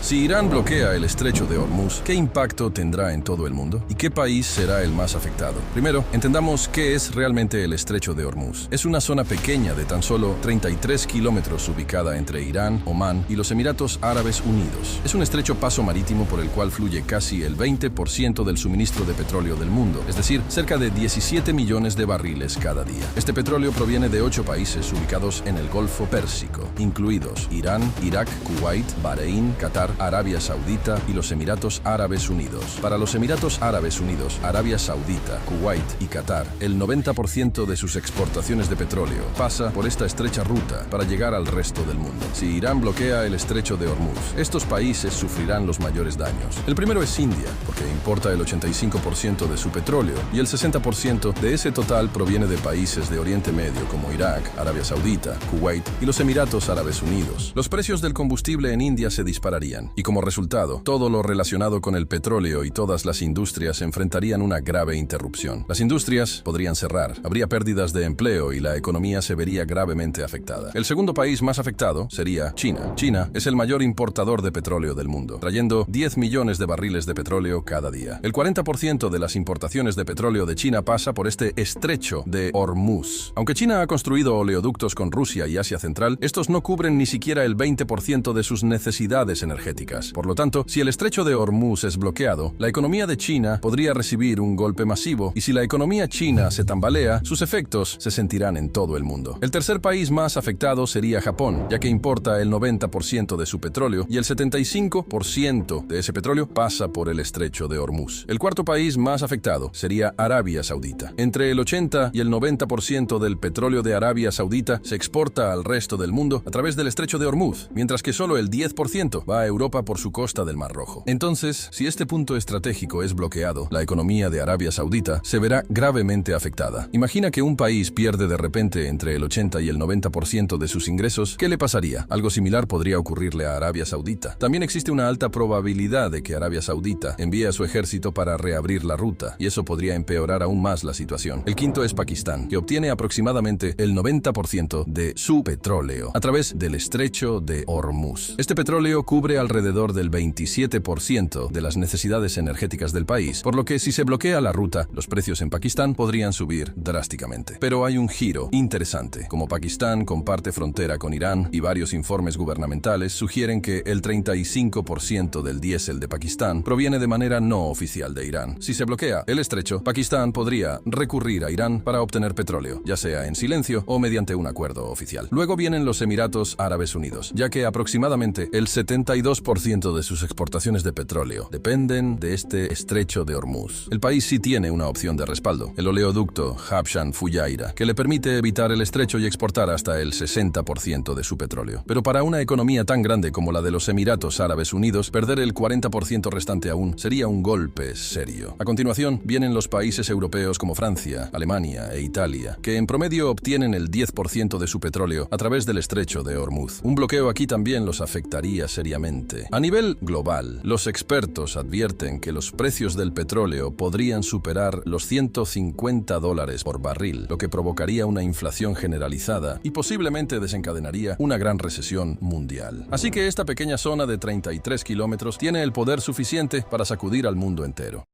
Si Irán bloquea el estrecho de Hormuz, ¿qué impacto tendrá en todo el mundo? ¿Y qué país será el más afectado? Primero, entendamos qué es realmente el estrecho de Hormuz. Es una zona pequeña de tan solo 33 kilómetros ubicada entre Irán, Omán y los Emiratos Árabes Unidos. Es un estrecho paso marítimo por el cual fluye casi el 20% del suministro de petróleo del mundo, es decir, cerca de 17 millones de barriles cada día. Este petróleo proviene de 8 países ubicados en el Golfo Pérsico, incluidos Irán, Irak, Kuwait, Bahrein, Qatar, Arabia Saudita y los Emiratos Árabes Unidos. Para los Emiratos Árabes Unidos, Arabia Saudita, Kuwait y Qatar, el 90% de sus exportaciones de petróleo pasa por esta estrecha ruta para llegar al resto del mundo. Si Irán bloquea el estrecho de Hormuz, estos países sufrirán los mayores daños. El primero es India, porque importa el 85% de su petróleo y el 60% de ese total proviene de países de Oriente Medio como Irak, Arabia Saudita, Kuwait y los Emiratos Árabes Unidos. Los precios del combustible en India se dispararían y como resultado, todo lo relacionado con el petróleo y todas las industrias enfrentarían una grave interrupción. Las industrias podrían cerrar, habría pérdidas de empleo y la economía se vería gravemente afectada. El segundo país más afectado sería China. China es el mayor importador de petróleo del mundo, trayendo 10 millones de barriles de petróleo cada día. El 40% de las importaciones de petróleo de China pasa por este estrecho de Hormuz. Aunque China ha construido oleoductos con Rusia y Asia Central, estos no cubren ni siquiera el 20% de sus necesidades energéticas. Por lo tanto, si el estrecho de Hormuz es bloqueado, la economía de China podría recibir un golpe masivo, y si la economía china se tambalea, sus efectos se sentirán en todo el mundo. El tercer país más afectado sería Japón, ya que importa el 90% de su petróleo y el 75% de ese petróleo pasa por el estrecho de Hormuz. El cuarto país más afectado sería Arabia Saudita. Entre el 80 y el 90% del petróleo de Arabia Saudita se exporta al resto del mundo a través del estrecho de Hormuz, mientras que solo el 10% va a Europa por su costa del Mar Rojo. Entonces, si este punto estratégico es bloqueado, la economía de Arabia Saudita se verá gravemente afectada. Imagina que un país pierde de repente entre el 80 y el 90% de sus ingresos. ¿Qué le pasaría? Algo similar podría ocurrirle a Arabia Saudita. También existe una alta probabilidad de que Arabia Saudita envíe a su ejército para reabrir la ruta, y eso podría empeorar aún más la situación. El quinto es Pakistán, que obtiene aproximadamente el 90% de su petróleo a través del estrecho de Hormuz. Este petróleo cubre alrededor del 27% de las necesidades energéticas del país, por lo que si se bloquea la ruta, los precios en Pakistán podrían subir drásticamente. Pero hay un giro interesante. Como Pakistán comparte frontera con Irán y varios informes gubernamentales sugieren que el 35% del diésel de Pakistán proviene de manera no oficial de Irán. Si se bloquea el estrecho, Pakistán podría recurrir a Irán para obtener petróleo, ya sea en silencio o mediante un acuerdo oficial. Luego vienen los Emiratos Árabes Unidos, ya que aproximadamente el 72% de sus exportaciones de petróleo dependen de este estrecho de Hormuz. El país sí tiene una opción de respaldo, el oleoducto Habshan Fujairah, que le permite evitar el estrecho y exportar hasta el 60% de su petróleo. Pero para una economía tan grande como la de los Emiratos Árabes Unidos, perder el 40% restante aún sería un golpe serio. A continuación, vienen los países europeos como Francia, Alemania e Italia, que en promedio obtienen el 10% de su petróleo a través del estrecho de Hormuz. Un bloqueo aquí también los afectaría seriamente. A nivel global, los expertos advierten que los precios del petróleo podrían superar los $150 por barril, lo que provocaría una inflación generalizada y posiblemente desencadenaría una gran recesión mundial. Así que esta pequeña zona de 33 kilómetros tiene el poder suficiente para sacudir al mundo entero.